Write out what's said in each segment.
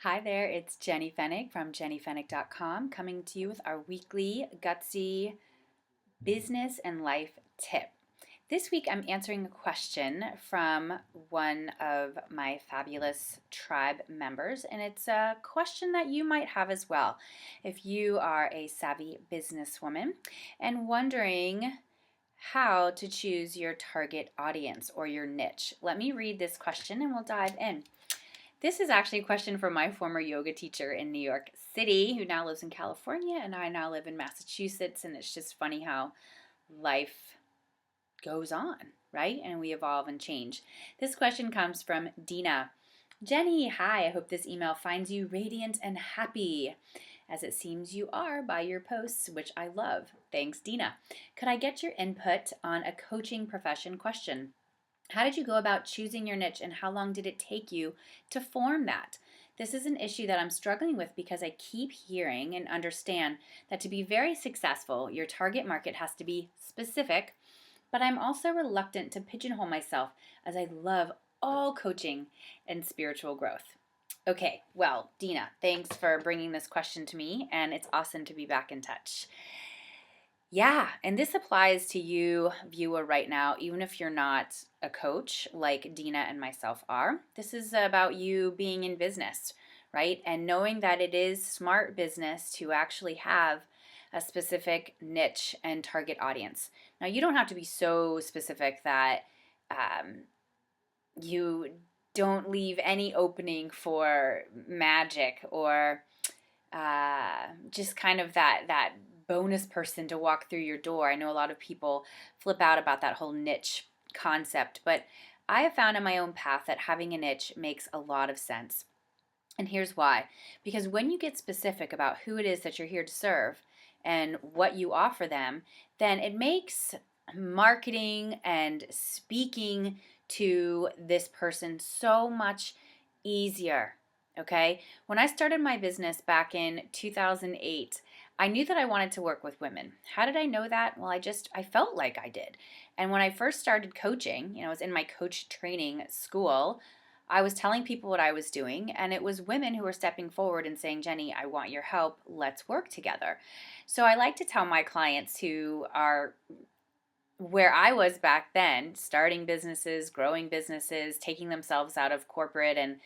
Hi there, it's Jenny Fenig from jennyfenig.com coming to you with our weekly gutsy business and life tip. This week I'm answering a question from one of my fabulous tribe members, and it's a question that you might have as well if you are a savvy businesswoman and wondering how to choose your target audience or your niche. Let me read this question and we'll dive in. This is actually a question from my former yoga teacher in New York City, who now lives in California, and I now live in Massachusetts. And it's just funny how life goes on, right? And we evolve and change. This question comes from Dina. Jenny, hi. I hope this email finds you radiant and happy, as it seems you are by your posts, which I love. Thanks, Dina. Could I get your input on a coaching profession question? How did you go about choosing your niche and how long did it take you to form that? This is an issue that I'm struggling with because I keep hearing and understand that to be very successful, your target market has to be specific, but I'm also reluctant to pigeonhole myself as I love all coaching and spiritual growth. Okay, well, Dina, thanks for bringing this question to me, and it's awesome to be back in touch. Yeah, and this applies to you, viewer, right now, even if you're not a coach like Dina and myself are. This is about you being in business, right? And knowing that it is smart business to actually have a specific niche and target audience. Now, you don't have to be so specific that you don't leave any opening for magic or just kind of that bonus person to walk through your door. I know a lot of people flip out about that whole niche concept, but I have found in my own path that having a niche makes a lot of sense. And here's why. Because when you get specific about who it is that you're here to serve and what you offer them, then it makes marketing and speaking to this person so much easier. Okay? When I started my business back in 2008, I knew that I wanted to work with women. How did I know that? Well, I felt like I did. And when I first started coaching, I was in my coach training school, I was telling people what I was doing, and it was women who were stepping forward and saying, Jenny, I want your help. Let's work together. So I like to tell my clients who are where I was back then, starting businesses, growing businesses, taking themselves out of corporate and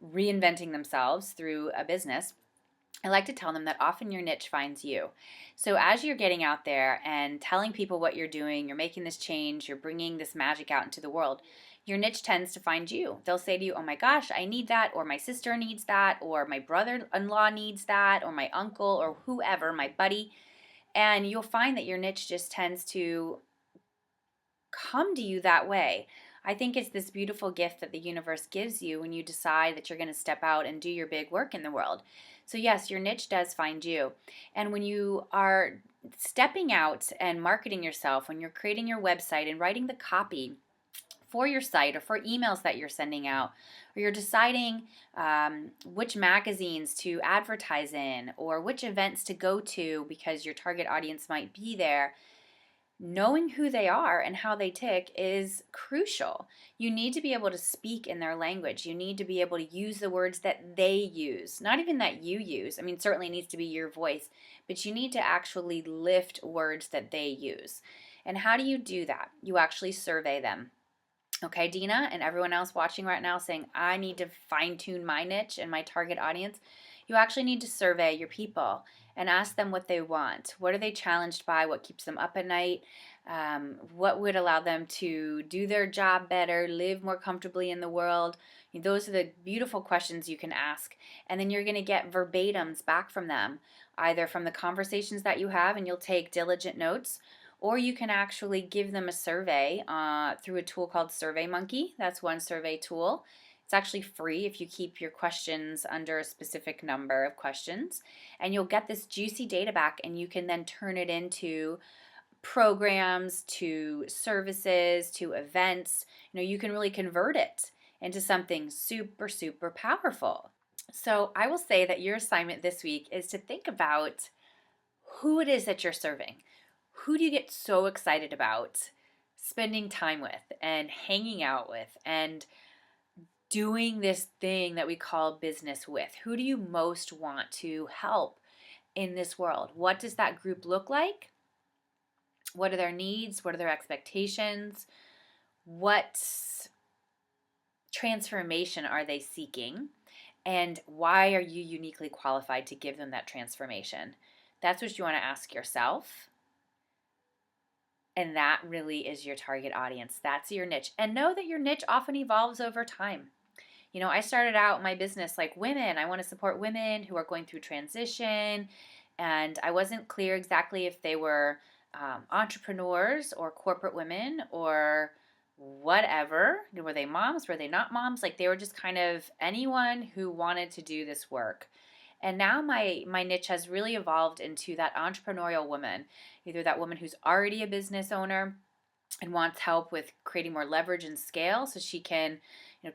reinventing themselves through a business, I like to tell them that often your niche finds you. So as you're getting out there and telling people what you're doing, you're making this change, you're bringing this magic out into the world, your niche tends to find you. They'll say to you, oh my gosh, I need that, or my sister needs that, or my brother-in-law needs that, or my uncle, or whoever, my buddy. And you'll find that your niche just tends to come to you that way. I think it's this beautiful gift that the universe gives you when you decide that you're going to step out and do your big work in the world. So, yes, your niche does find you. And when you are stepping out and marketing yourself, when you're creating your website and writing the copy for your site or for emails that you're sending out, or you're deciding which magazines to advertise in or which events to go to because your target audience might be there, knowing who they are and how they tick is crucial. You need to be able to speak in their language. You need to be able to use the words that they use, not even that you use. I mean, certainly it needs to be your voice, but you need to actually lift words that they use. And how do you do that? You actually survey them. Okay, Dina, and everyone else watching right now saying, I need to fine tune my niche and my target audience. You actually need to survey your people and ask them what they want. What are they challenged by? What keeps them up at night? What would allow them to do their job better, live more comfortably in the world? Those are the beautiful questions you can ask. And then you're going to get verbatims back from them, either from the conversations that you have, and you'll take diligent notes, or you can actually give them a survey through a tool called SurveyMonkey. That's one survey tool. It's actually free if you keep your questions under a specific number of questions. And you'll get this juicy data back, and you can then turn it into programs, to services, to events. You can really convert it into something super, super powerful. So I will say that your assignment this week is to think about who it is that you're serving. Who do you get so excited about spending time with and hanging out with and doing this thing that we call business with? Who do you most want to help in this world? What does that group look like? What are their needs? What are their expectations? What transformation are they seeking? And why are you uniquely qualified to give them that transformation? That's what you want to ask yourself. And that really is your target audience. That's your niche. And know that your niche often evolves over time. You know, I started out my business like women. I want to support women who are going through transition. And I wasn't clear exactly if they were entrepreneurs or corporate women or whatever. Were they moms? Were they not moms? Like they were just kind of anyone who wanted to do this work. And now my niche has really evolved into that entrepreneurial woman, either that woman who's already a business owner and wants help with creating more leverage and scale so she can,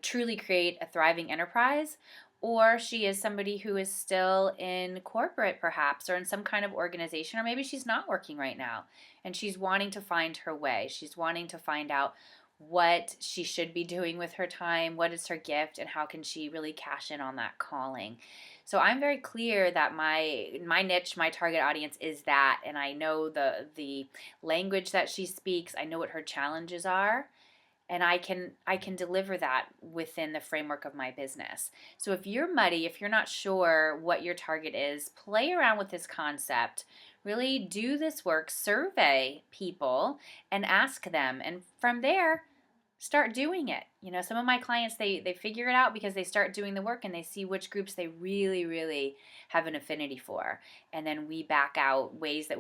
truly create a thriving enterprise, or she is somebody who is still in corporate perhaps or in some kind of organization, or maybe she's not working right now and she's wanting to find her way. She's wanting to find out what she should be doing with her time, what is her gift, and how can she really cash in on that calling. So I'm very clear that my niche, my target audience is that, and I know the language that she speaks. I know what her challenges are, and I can deliver that within the framework of my business. So if you're muddy, if you're not sure what your target is, play around with this concept. Really do this work, survey people and ask them, and from there start doing it. Some of my clients, they figure it out because they start doing the work and they see which groups they really, really have an affinity for. And then we back out ways that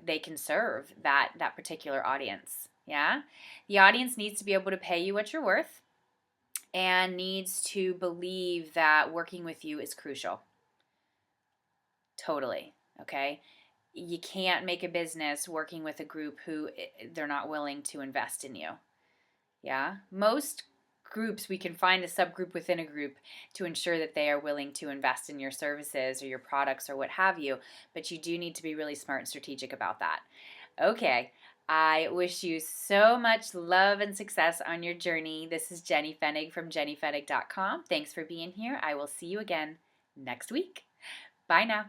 they can serve that particular audience. Yeah? The audience needs to be able to pay you what you're worth and needs to believe that working with you is crucial. Totally. Okay? You can't make a business working with a group who they're not willing to invest in you. Yeah, most groups we can find a subgroup within a group to ensure that they are willing to invest in your services or your products or what have you, but you do need to be really smart and strategic about that. Okay, I wish you so much love and success on your journey. This is Jenny Fenig from jennyfenig.com. Thanks for being here. I will see you again next week. Bye now.